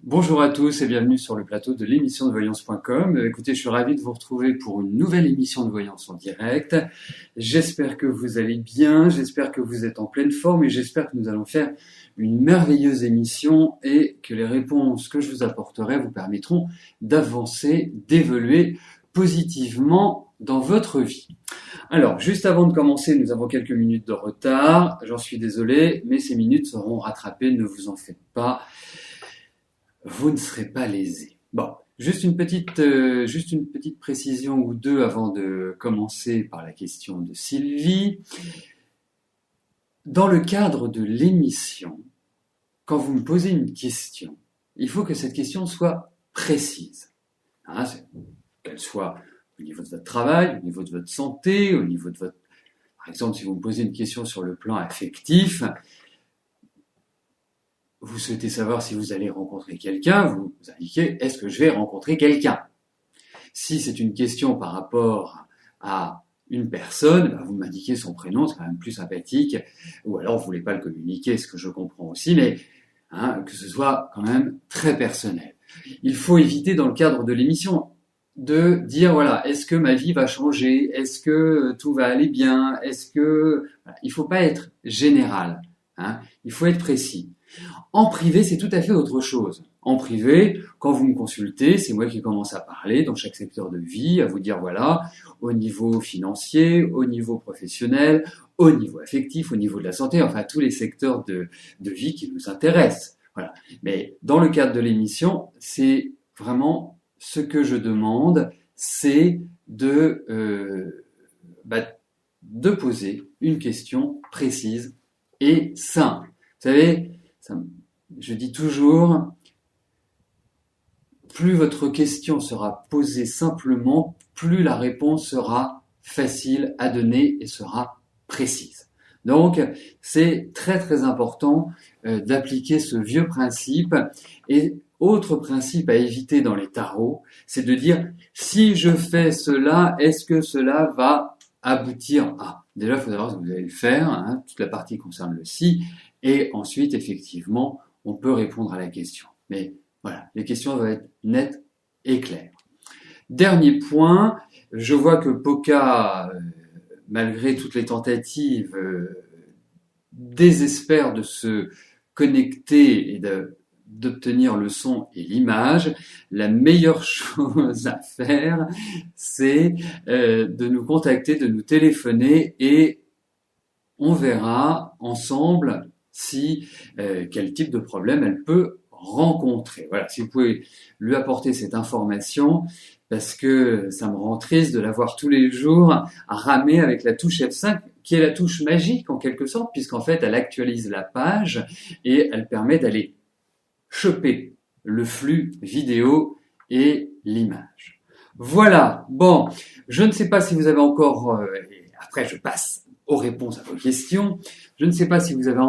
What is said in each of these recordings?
Bonjour à tous et bienvenue sur le plateau de l'émission de voyance.com. Écoutez, je suis ravi de vous retrouver pour une nouvelle émission de voyance en direct. J'espère que vous allez bien, j'espère que vous êtes en pleine forme et j'espère que nous allons faire une merveilleuse émission et que les réponses que je vous apporterai vous permettront d'avancer, d'évoluer positivement dans votre vie. Alors, juste avant de commencer, nous avons quelques minutes de retard. J'en suis désolé, mais ces minutes seront rattrapées, ne vous en faites pas. Vous ne serez pas lésé. Bon, juste une petite précision ou deux avant de commencer par la question de Sylvie. Dans le cadre de l'émission, quand vous me posez une question, il faut que cette question soit précise. Hein, qu'elle soit au niveau de votre travail, au niveau de votre santé, au niveau de votre... Par exemple, si vous me posez une question sur le plan affectif, vous souhaitez savoir si vous allez rencontrer quelqu'un, vous indiquez est-ce que je vais rencontrer quelqu'un. Si c'est une question par rapport à une personne, vous m'indiquez son prénom, c'est quand même plus sympathique, ou alors vous voulez pas le communiquer, ce que je comprends aussi, mais que ce soit quand même très personnel. Il faut éviter dans le cadre de l'émission de dire voilà, est-ce que ma vie va changer, est-ce que tout va aller bien, est-ce que... Voilà, il faut pas être général, il faut être précis. En privé, c'est tout à fait autre chose. En privé, quand vous me consultez, c'est moi qui commence à parler dans chaque secteur de vie, à vous dire voilà, au niveau financier, au niveau professionnel, au niveau affectif, au niveau de la santé, enfin tous les secteurs de vie qui nous intéressent. Voilà. Mais dans le cadre de l'émission, c'est vraiment ce que je demande, c'est de poser une question précise et simple. Vous savez, je dis toujours, plus votre question sera posée simplement, plus la réponse sera facile à donner et sera précise. Donc, c'est très très important d'appliquer ce vieux principe. Et autre principe à éviter dans les tarots, c'est de dire si je fais cela, est-ce que cela va aboutir à... Déjà, il faut savoir ce que vous allez le faire, toute la partie concerne le si, et ensuite, effectivement, on peut répondre à la question. Mais voilà, les questions doivent être nettes et claires. Dernier point, je vois que Poca, malgré toutes les tentatives, désespère de se connecter et d'obtenir le son et l'image. La meilleure chose à faire, c'est de nous contacter, de nous téléphoner et on verra ensemble si quel type de problème elle peut rencontrer. Voilà, si vous pouvez lui apporter cette information, parce que ça me rend triste de la voir tous les jours à ramer avec la touche F5, qui est la touche magique en quelque sorte, puisqu'en fait elle actualise la page et elle permet d'aller choper le flux vidéo et l'image. Voilà, bon, je ne sais pas si vous avez encore... après je passe aux réponses à vos questions. Je ne sais pas si vous avez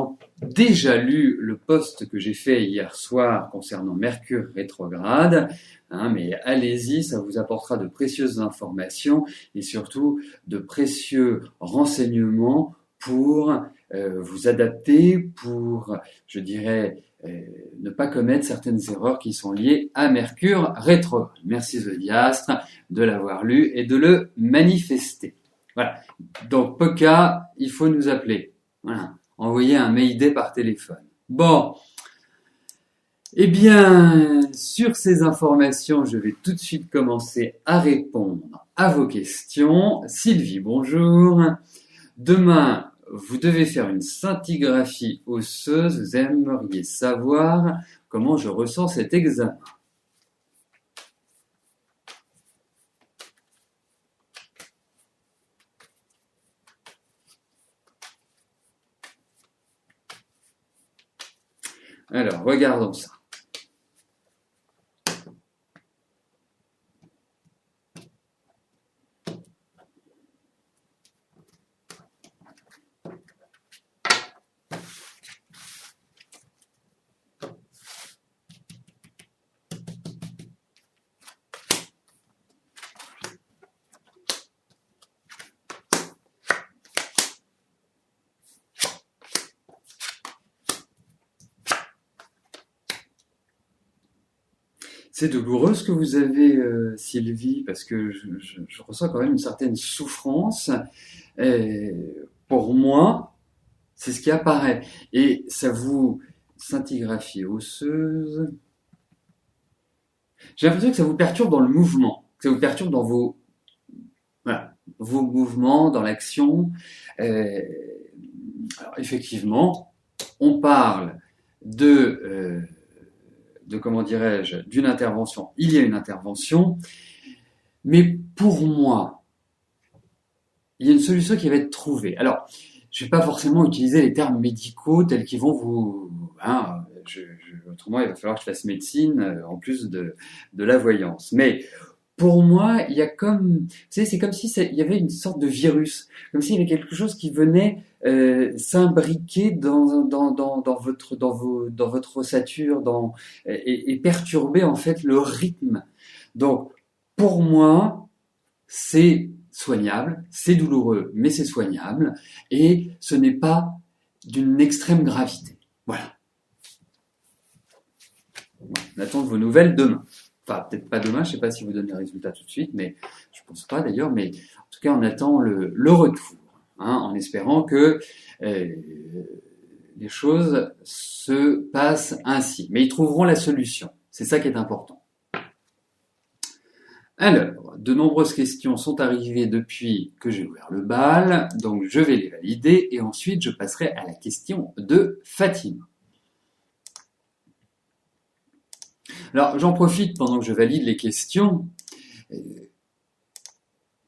déjà lu le post que j'ai fait hier soir concernant Mercure rétrograde, mais allez-y, ça vous apportera de précieuses informations et surtout de précieux renseignements pour vous adapter, pour, je dirais, ne pas commettre certaines erreurs qui sont liées à Mercure rétrograde. Merci Zodiastre de l'avoir lu et de le manifester. Voilà. Donc, Poca, il faut nous appeler. Voilà. Envoyer un Mayday par téléphone. Bon. Eh bien, sur ces informations, je vais tout de suite commencer à répondre à vos questions. Sylvie, bonjour. Demain, vous devez faire une scintigraphie osseuse. Vous aimeriez savoir comment je ressens cet examen. Alors, regardons ça. C'est douloureux ce que vous avez, Sylvie, parce que je ressens quand même une certaine souffrance. Et pour moi, c'est ce qui apparaît. Et ça vous scintigraphie osseuse. J'ai l'impression que ça vous perturbe dans le mouvement, que ça vous perturbe dans voilà, vos mouvements, dans l'action. Euh, alors effectivement, on parle de, comment dirais-je, d'une intervention. Il y a une intervention, mais pour moi, il y a une solution qui va être trouvée. Alors, je ne vais pas forcément utiliser les termes médicaux tels qu'ils vont vous... Hein, autrement, il va falloir que je fasse médecine en plus de la voyance. Mais pour moi, il y a comme... Vous savez, c'est comme si il y avait une sorte de virus, comme s'il y avait quelque chose qui venait s'imbriquer dans votre ossature et perturber en fait le rythme. Donc, pour moi, c'est soignable, c'est douloureux, mais c'est soignable, et ce n'est pas d'une extrême gravité. Voilà. On attend de vos nouvelles demain. Enfin, peut-être pas demain, je ne sais pas si vous donnez les résultats tout de suite, mais je ne pense pas d'ailleurs, mais en tout cas, on attend le retour, hein, en espérant que les choses se passent ainsi. Mais ils trouveront la solution. C'est ça qui est important. Alors, de nombreuses questions sont arrivées depuis que j'ai ouvert le bal, donc je vais les valider et ensuite je passerai à la question de Fatima. Alors, j'en profite pendant que je valide les questions.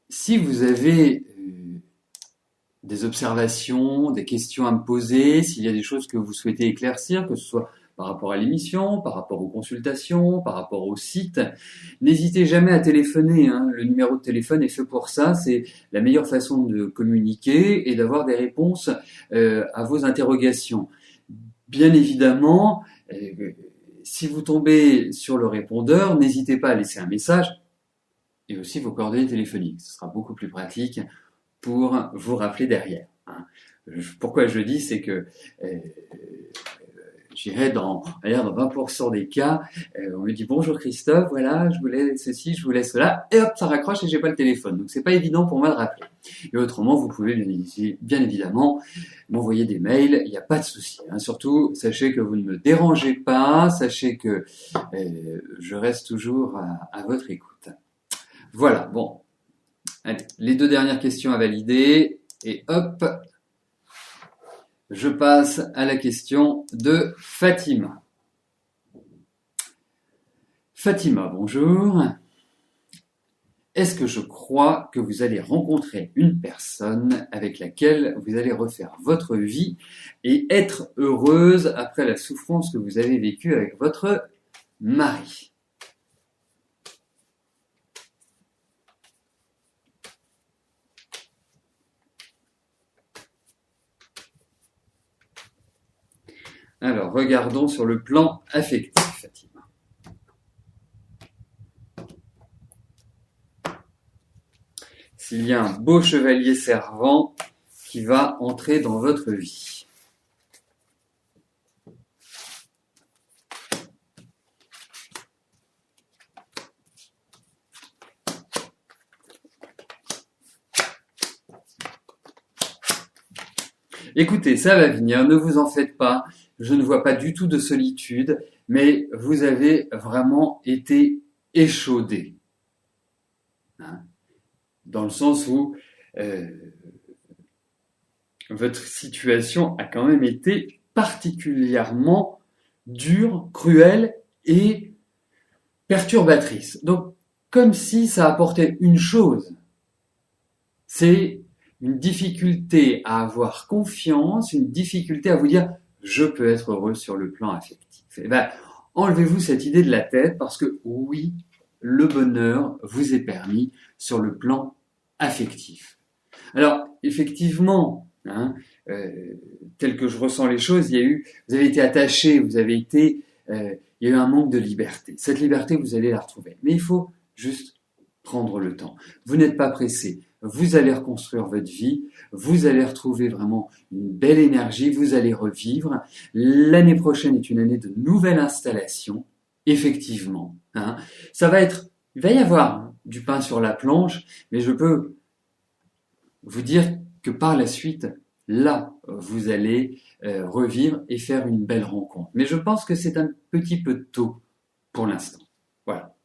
Si vous avez des observations, des questions à me poser, s'il y a des choses que vous souhaitez éclaircir, que ce soit par rapport à l'émission, par rapport aux consultations, par rapport au site, n'hésitez jamais à téléphoner, hein. Le numéro de téléphone est fait pour ça, c'est la meilleure façon de communiquer et d'avoir des réponses à vos interrogations. Bien évidemment, si vous tombez sur le répondeur, n'hésitez pas à laisser un message et aussi vos coordonnées téléphoniques. Ce sera beaucoup plus pratique pour vous rappeler derrière. Hein. Pourquoi je le dis, c'est que j'irais dans 20% des cas, on me dit bonjour Christophe, voilà, je voulais ceci, je voulais cela, et hop, ça raccroche et j'ai pas le téléphone. Donc c'est pas évident pour moi de rappeler. Et autrement, vous pouvez bien évidemment m'envoyer des mails, il n'y a pas de souci. Hein. Surtout, sachez que vous ne me dérangez pas, sachez que je reste toujours à votre écoute. Voilà, bon. Allez, les 2 dernières questions à valider, et hop, je passe à la question de Fatima. Fatima, bonjour. Est-ce que je crois que vous allez rencontrer une personne avec laquelle vous allez refaire votre vie et être heureuse après la souffrance que vous avez vécue avec votre mari ? Alors, regardons sur le plan affectif, Fatima. S'il y a un beau chevalier servant qui va entrer dans votre vie. Écoutez, ça va venir, ne vous en faites pas. Je ne vois pas du tout de solitude, mais vous avez vraiment été échaudé. Hein, dans le sens où votre situation a quand même été particulièrement dure, cruelle et perturbatrice. Donc, comme si ça apportait une chose, c'est une difficulté à avoir confiance, une difficulté à vous dire « je peux être heureux sur le plan affectif ». Eh ben, enlevez-vous cette idée de la tête parce que oui, le bonheur vous est permis sur le plan affectif. Alors, effectivement, hein, tel que je ressens les choses, vous avez été attaché, il y a eu un manque de liberté. Cette liberté, vous allez la retrouver. Mais il faut juste prendre le temps. Vous n'êtes pas pressé. Vous allez reconstruire votre vie, vous allez retrouver vraiment une belle énergie, vous allez revivre. L'année prochaine est une année de nouvelle installation. effectivement, hein. Il va y avoir du pain sur la planche, mais je peux vous dire que par la suite, là, vous allez revivre et faire une belle rencontre. Mais je pense que c'est un petit peu tôt pour l'instant. Voilà.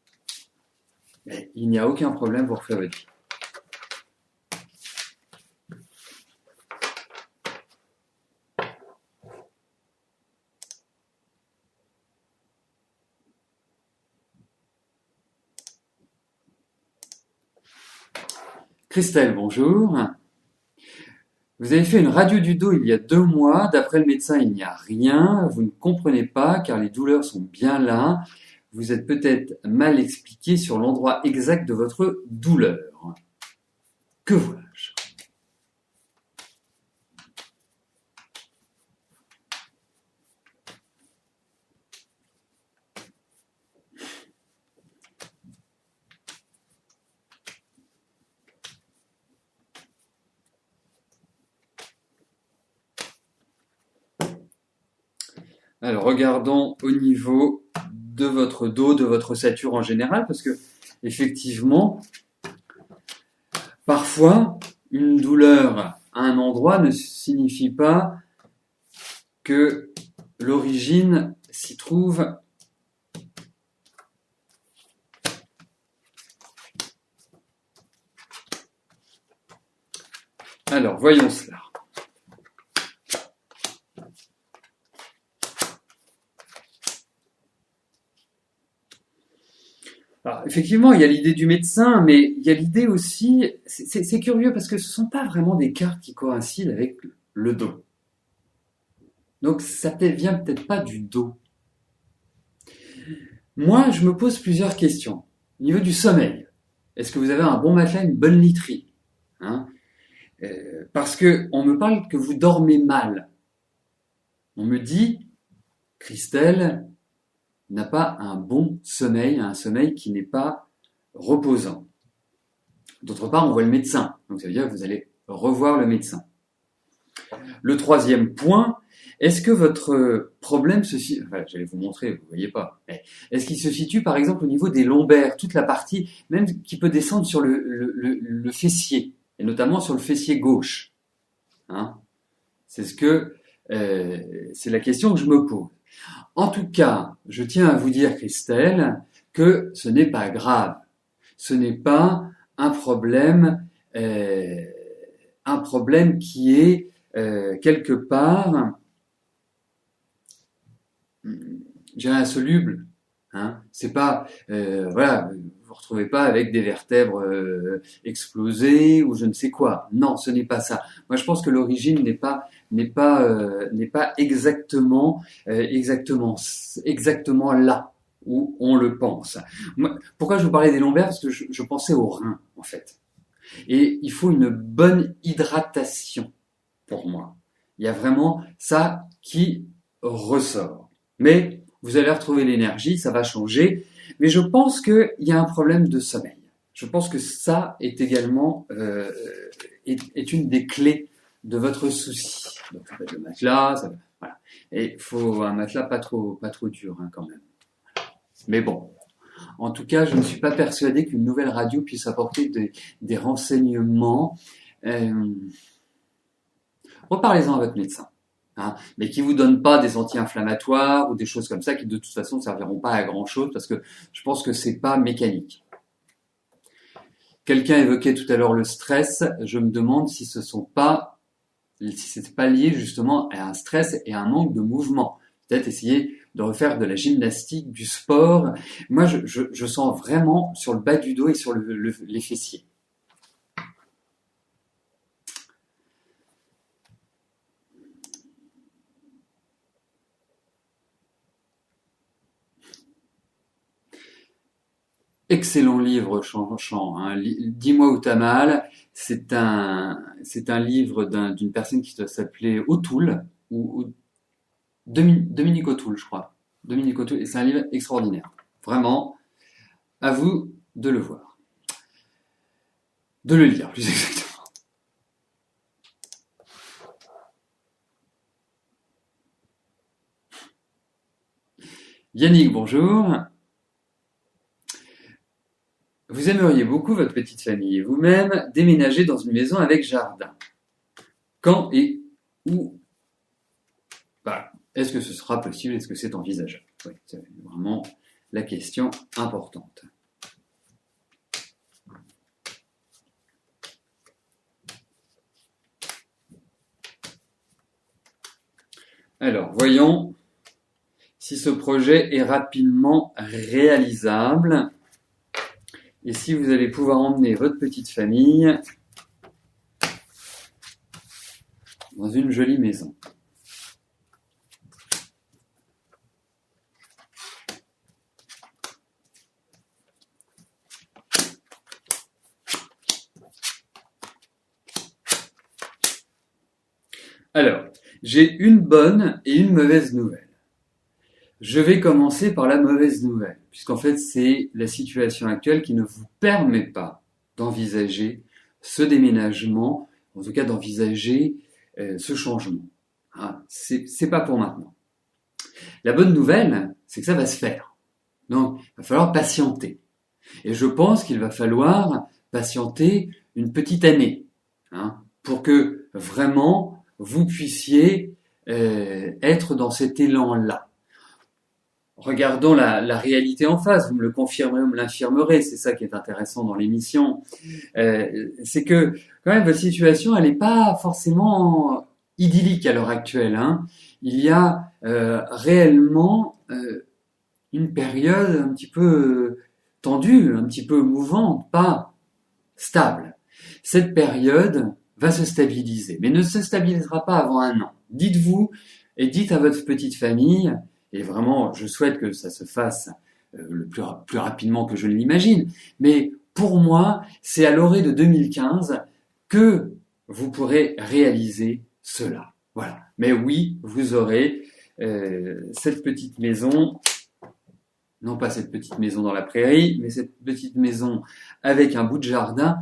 Mais il n'y a aucun problème, vous refaites votre vie. Christelle, bonjour. Vous avez fait une radio du dos il y a 2 mois. D'après le médecin, il n'y a rien. Vous ne comprenez pas car les douleurs sont bien là. Vous êtes peut-être mal expliqué sur l'endroit exact de votre douleur. Que vois-je? Alors, regardons au niveau de votre dos, de votre ossature en général, parce que, effectivement, parfois, une douleur à un endroit ne signifie pas que l'origine s'y trouve. Alors, voyons cela. Alors, effectivement, il y a l'idée du médecin, mais il y a l'idée aussi, c'est curieux parce que ce ne sont pas vraiment des cartes qui coïncident avec le dos. Donc ça ne vient peut-être pas du dos. Moi, je me pose plusieurs questions. Au niveau du sommeil, est-ce que vous avez un bon matelas, une bonne literie, hein? Parce que on me parle que vous dormez mal. On me dit, Christelle n'a pas un bon sommeil, un sommeil qui n'est pas reposant. D'autre part, on voit le médecin. Donc ça veut dire que vous allez revoir le médecin. Le troisième point, est-ce que votre problème se situe, enfin, j'allais vous montrer, vous ne voyez pas, mais est-ce qu'il se situe par exemple au niveau des lombaires, toute la partie, même qui peut descendre sur le fessier, et notamment sur le fessier gauche, hein? C'est la question que je me pose. En tout cas, je tiens à vous dire, Christelle, que ce n'est pas grave. Ce n'est pas un problème, qui est quelque part, je dirais insoluble. Hein. C'est pas, voilà, vous vous retrouvez pas avec des vertèbres explosées ou je ne sais quoi. Non, ce n'est pas ça. Moi, je pense que l'origine n'est pas exactement là où on le pense. Moi, pourquoi je vous parlais des lombaires? Parce que je pensais aux reins, en fait. Et il faut une bonne hydratation pour moi. Il y a vraiment ça qui ressort. Mais vous allez retrouver l'énergie, ça va changer. Mais je pense qu'il y a un problème de sommeil. Je pense que ça est également est une des clés de votre souci. Donc ça va être le matelas, voilà. Et il faut un matelas pas trop dur hein, quand même. Mais bon, en tout cas, je ne suis pas persuadé qu'une nouvelle radio puisse apporter des renseignements. Reparlez-en à votre médecin, hein, mais qui vous donne pas des anti-inflammatoires ou des choses comme ça qui de toute façon ne serviront pas à grand chose parce que je pense que c'est pas mécanique. Quelqu'un évoquait tout à l'heure le stress. Je me demande si c'est pas lié justement à un stress et à un manque de mouvement. Peut-être essayer de refaire de la gymnastique, du sport. Moi, je sens vraiment sur le bas du dos et sur les fessiers. Excellent livre, Chang, hein. Dis-moi où t'as mal. C'est un livre d'une personne qui doit s'appeler O'Toole, ou Dominique O'Toole, je crois. Dominique O'Toole, et c'est un livre extraordinaire. Vraiment, à vous de le voir. De le lire, plus exactement. Yannick, bonjour. Vous aimeriez beaucoup votre petite famille et vous-même déménager dans une maison avec jardin. Quand et où est-ce que ce sera possible? Est-ce que c'est envisageable? Oui, c'est vraiment la question importante. Alors, voyons si ce projet est rapidement réalisable et si vous allez pouvoir emmener votre petite famille dans une jolie maison. Alors, j'ai une bonne et une mauvaise nouvelle. Je vais commencer par la mauvaise nouvelle, puisqu'en fait c'est la situation actuelle qui ne vous permet pas d'envisager ce déménagement, en tout cas d'envisager ce changement. Hein, c'est pas pour maintenant. La bonne nouvelle, c'est que ça va se faire. Donc, il va falloir patienter. Et je pense qu'il va falloir patienter une petite année, hein, pour que vraiment vous puissiez être dans cet élan-là. Regardons la réalité en face, vous me le confirmerez ou me l'infirmerez, c'est ça qui est intéressant dans l'émission. C'est que quand même votre situation, elle n'est pas forcément idyllique à l'heure actuelle. Hein. Il y a réellement une période un petit peu tendue, un petit peu mouvante, pas stable. Cette période va se stabiliser, mais ne se stabilisera pas avant un an. Dites-vous et dites à votre petite famille, et vraiment, je souhaite que ça se fasse le plus rapidement que je l'imagine. Mais pour moi, c'est à l'orée de 2015 que vous pourrez réaliser cela. Voilà. Mais oui, vous aurez cette petite maison, non pas cette petite maison dans la prairie, mais cette petite maison avec un bout de jardin.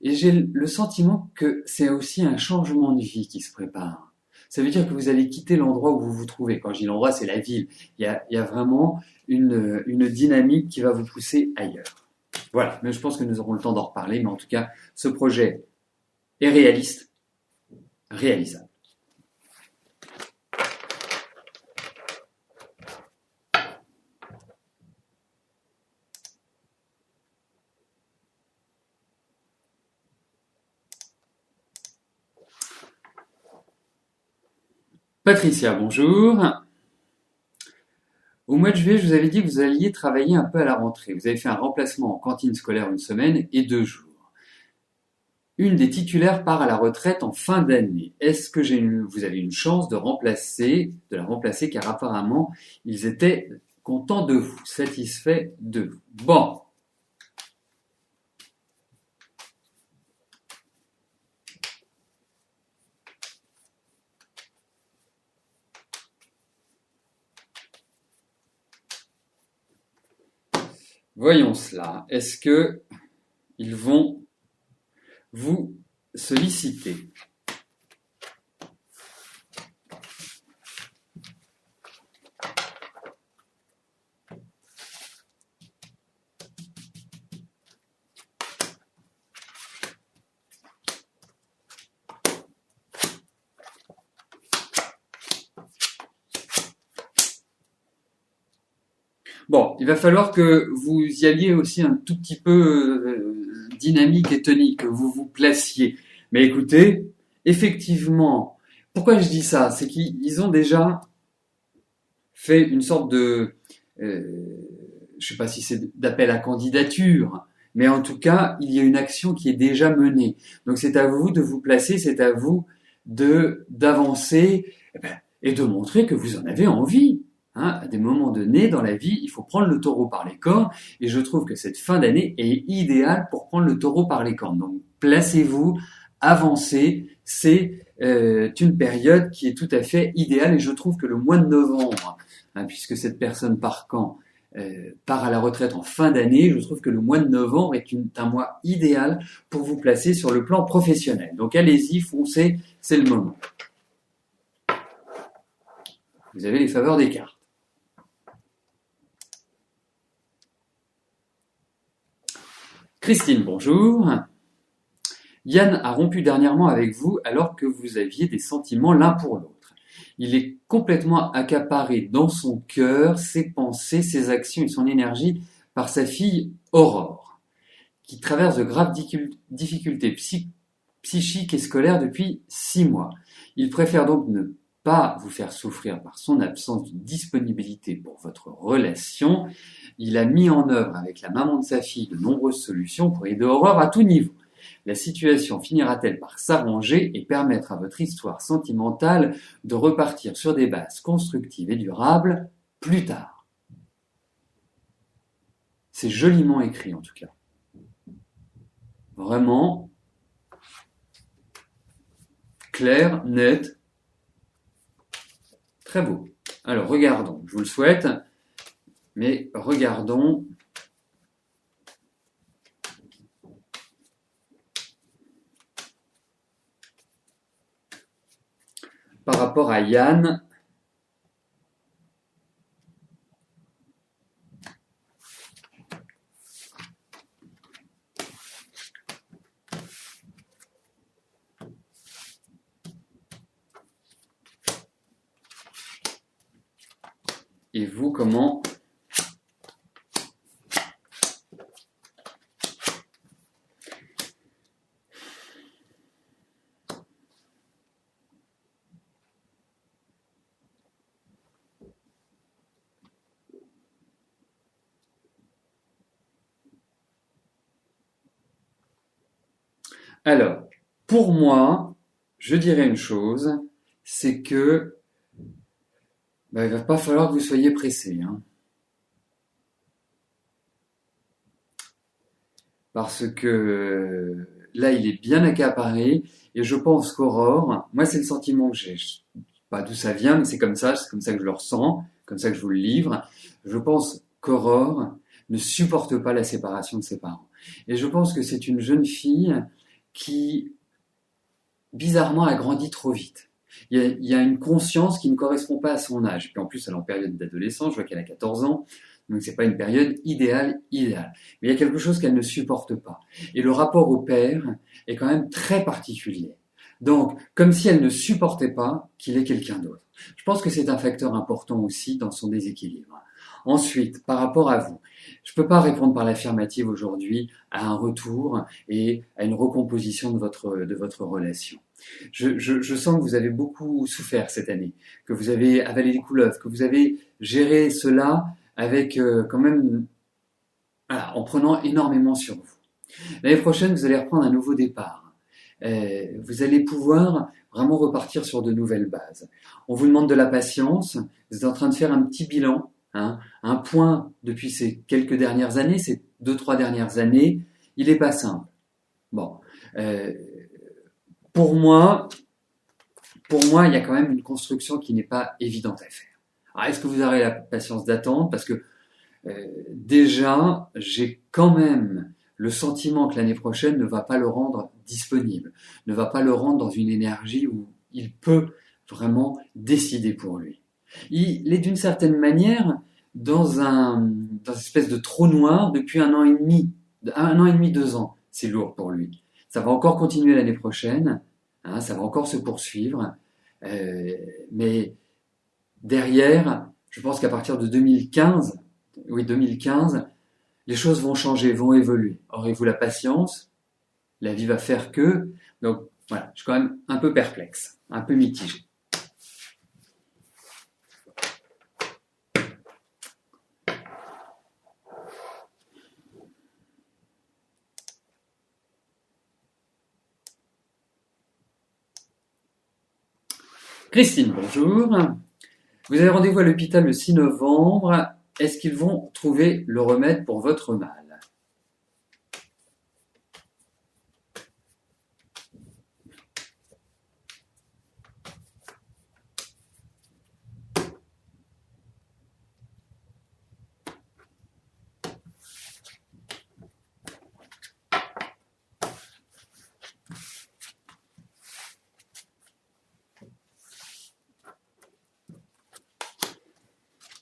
Et j'ai le sentiment que c'est aussi un changement de vie qui se prépare. Ça veut dire que vous allez quitter l'endroit où vous vous trouvez. Quand je dis l'endroit, c'est la ville. Il y a vraiment une dynamique qui va vous pousser ailleurs. Voilà, mais je pense que nous aurons le temps d'en reparler. Mais en tout cas, ce projet est réaliste, réalisable. Patricia, bonjour. Au mois de juillet, je vous avais dit que vous alliez travailler un peu à la rentrée. Vous avez fait un remplacement en cantine scolaire une semaine et 2 jours. Une des titulaires part à la retraite en fin d'année. Est-ce que vous avez une chance de la remplacer, car apparemment, ils étaient contents de vous, satisfaits de vous. Bon. Voyons cela. Est-ce que ils vont vous solliciter? Bon, il va falloir que vous y alliez aussi un tout petit peu dynamique et tonique, que vous vous placiez. Mais écoutez, effectivement, pourquoi je dis ça? C'est qu'ils ont déjà fait une sorte de, je sais pas si c'est d'appel à candidature, mais en tout cas, il y a une action qui est déjà menée. Donc c'est à vous de vous placer, c'est à vous d'avancer et de montrer que vous en avez envie. Hein, à des moments donnés dans la vie, il faut prendre le taureau par les cornes, et je trouve que cette fin d'année est idéale pour prendre le taureau par les cornes. Donc placez-vous, avancez, c'est une période qui est tout à fait idéale, et je trouve que le mois de novembre, hein, puisque cette personne part à la retraite en fin d'année, je trouve que le mois de novembre est un mois idéal pour vous placer sur le plan professionnel. Donc allez-y, foncez, c'est le moment. Vous avez les faveurs des cartes. Christine, bonjour. Yann a rompu dernièrement avec vous alors que vous aviez des sentiments l'un pour l'autre. Il est complètement accaparé dans son cœur, ses pensées, ses actions et son énergie par sa fille Aurore, qui traverse de graves difficultés psychiques et scolaires depuis 6 mois. Il préfère donc ne pas vous faire souffrir par son absence de disponibilité pour votre relation. Il a mis en œuvre avec la maman de sa fille de nombreuses solutions pour aider Aurore à tout niveau. La situation finira-t-elle par s'arranger et permettre à votre histoire sentimentale de repartir sur des bases constructives et durables plus tard? C'est joliment écrit en tout cas. Vraiment clair, net, très beau. Alors regardons, je vous le souhaite, mais regardons. Par rapport à Yann, et vous, comment? Alors, pour moi, je dirais une chose, c'est que il va pas falloir que vous soyez pressé, hein. Parce que là, il est bien accaparé, et je pense qu'Aurore, moi c'est le sentiment que j'ai, je sais pas d'où ça vient, mais c'est comme ça que je le ressens, comme ça que je vous le livre. Je pense qu'Aurore ne supporte pas la séparation de ses parents. Et je pense que c'est une jeune fille qui, bizarrement, a grandi trop vite. Il y a une conscience qui ne correspond pas à son âge. Puis en plus, elle est en période d'adolescence, je vois qu'elle a 14 ans, donc c'est pas une période idéale. Mais il y a quelque chose qu'elle ne supporte pas. Et le rapport au père est quand même très particulier. Donc, comme si elle ne supportait pas qu'il ait quelqu'un d'autre. Je pense que c'est un facteur important aussi dans son déséquilibre. Ensuite, par rapport à vous, je peux pas répondre par l'affirmative aujourd'hui à un retour et à une recomposition de votre relation. Je sens que vous avez beaucoup souffert cette année, que vous avez avalé des couleuvres, que vous avez géré cela avec quand même, voilà, en prenant énormément sur vous. L'année prochaine, vous allez reprendre un nouveau départ. Vous allez pouvoir vraiment repartir sur de nouvelles bases. On vous demande de la patience. Vous êtes en train de faire un petit bilan, hein, un point depuis ces quelques dernières années, ces 2-3 dernières années. Il est pas simple. Bon, pour moi, il y a quand même une construction qui n'est pas évidente à faire. Alors, est-ce que vous aurez la patience d'attendre? Parce que déjà, j'ai quand même le sentiment que l'année prochaine ne va pas le rendre disponible, ne va pas le rendre dans une énergie où il peut vraiment décider pour lui. Il est d'une certaine manière dans une espèce de trou noir depuis 1 an et demi, 2 ans. C'est lourd pour lui. Ça va encore continuer l'année prochaine, hein, ça va encore se poursuivre, mais derrière, je pense qu'à partir de 2015, les choses vont changer, vont évoluer. Aurez-vous la patience? La vie va faire que. Donc voilà, je suis quand même un peu perplexe, un peu mitigé. Christine, bonjour. Vous avez rendez-vous à l'hôpital le 6 novembre. Est-ce qu'ils vont trouver le remède pour votre mal?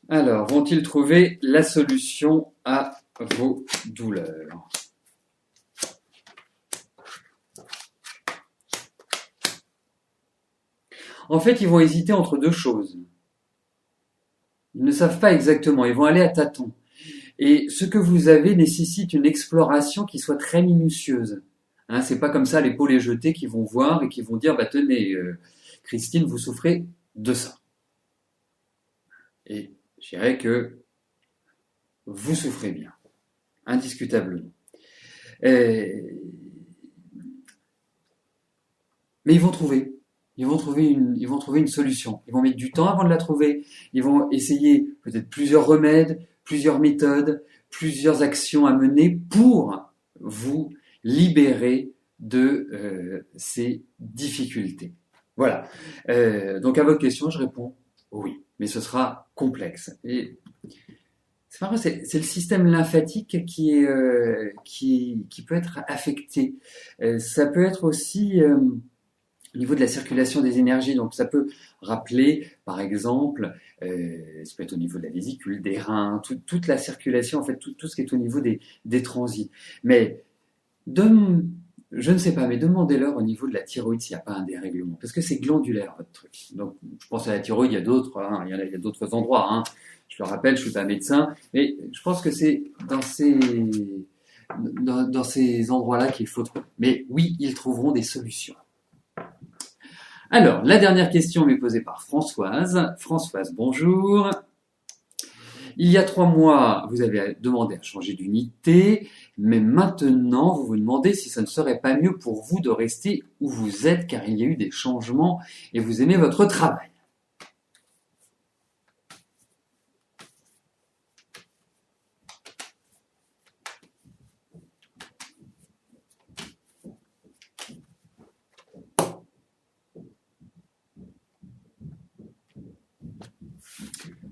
Alors, vont-ils trouver la solution à vos douleurs? En fait, ils vont hésiter entre deux choses. Ils ne savent pas exactement, ils vont aller à tâtons. Et ce que vous avez nécessite une exploration qui soit très minutieuse. Hein, c'est pas comme ça l'épaule est jetée qui vont voir et qui vont dire, bah tenez, Christine, vous souffrez de ça. Et je dirais que vous souffrez bien, indiscutablement. Mais ils vont trouver. Ils vont trouver une solution. Ils vont mettre du temps avant de la trouver. Ils vont essayer peut-être plusieurs remèdes, plusieurs méthodes, plusieurs actions à mener pour vous libérer de ces difficultés. Voilà. Donc à votre question, je réponds oui, mais ce sera complexe. Et c'est pas vrai, c'est le système lymphatique qui peut être affecté. Ça peut être aussi au niveau de la circulation des énergies. Donc ça peut rappeler, par exemple, ça peut être au niveau de la vésicule, des reins, toute la circulation, en fait, tout ce qui est au niveau des transits. Mais je ne sais pas, mais demandez-leur au niveau de la thyroïde s'il n'y a pas un dérèglement, parce que c'est glandulaire votre truc. Donc je pense à la thyroïde, il y a d'autres, hein, il y a d'autres endroits. Hein. Je le rappelle, je suis pas médecin, mais je pense que c'est dans ces endroits-là qu'il faut trouver. Mais oui, ils trouveront des solutions. Alors, la dernière question m'est posée par Françoise. Françoise, bonjour. Il y a 3 mois, vous avez demandé à changer d'unité, mais maintenant, vous vous demandez si ça ne serait pas mieux pour vous de rester où vous êtes, car il y a eu des changements et vous aimez votre travail.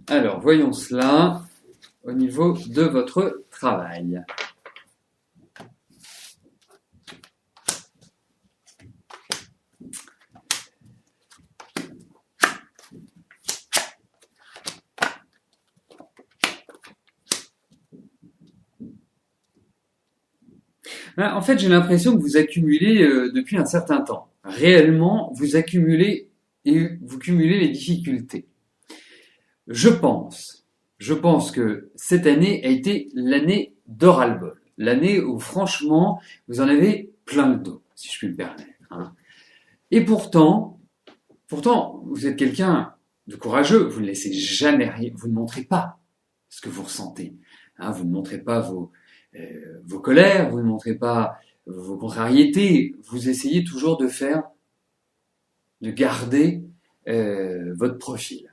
Alors, voyons cela au niveau de votre travail. En fait, j'ai l'impression que vous accumulez depuis un certain temps. Réellement, vous accumulez et vous cumulez les difficultés. Je pense que cette année a été l'année de ras-le-bol. L'année où, franchement, vous en avez plein le dos, si je puis me permettre. Hein. Et pourtant, vous êtes quelqu'un de courageux. Vous ne laissez jamais rien, vous ne montrez pas ce que vous ressentez. Hein, vous ne montrez pas vos colères, vous ne montrez pas vos contrariétés. Vous essayez toujours de garder votre profil.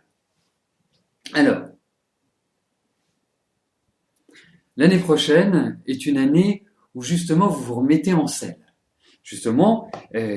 Alors, l'année prochaine est une année où justement vous vous remettez en selle, justement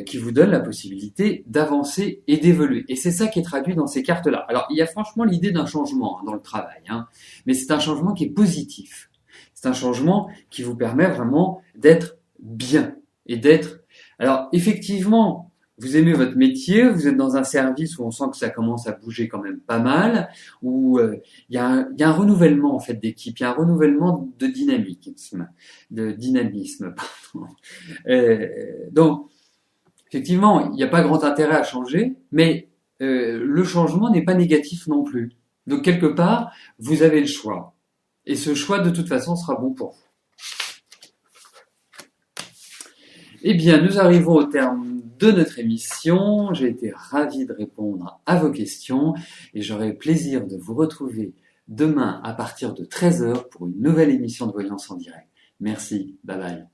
qui vous donne la possibilité d'avancer et d'évoluer. Et c'est ça qui est traduit dans ces cartes-là. Alors, il y a franchement l'idée d'un changement dans le travail, hein, mais c'est un changement qui est positif. C'est un changement qui vous permet vraiment d'être bien et d'être... Alors, effectivement, vous aimez votre métier, vous êtes dans un service où on sent que ça commence à bouger quand même pas mal, où il y a un renouvellement en fait d'équipe, il y a un renouvellement de dynamisme, pardon. Donc, effectivement, il n'y a pas grand intérêt à changer, mais le changement n'est pas négatif non plus. Donc, quelque part, vous avez le choix. Et ce choix, de toute façon, sera bon pour vous. Eh bien, nous arrivons au terme de notre émission. J'ai été ravi de répondre à vos questions et j'aurai le plaisir de vous retrouver demain à partir de 13h pour une nouvelle émission de Voyance en direct. Merci, bye bye.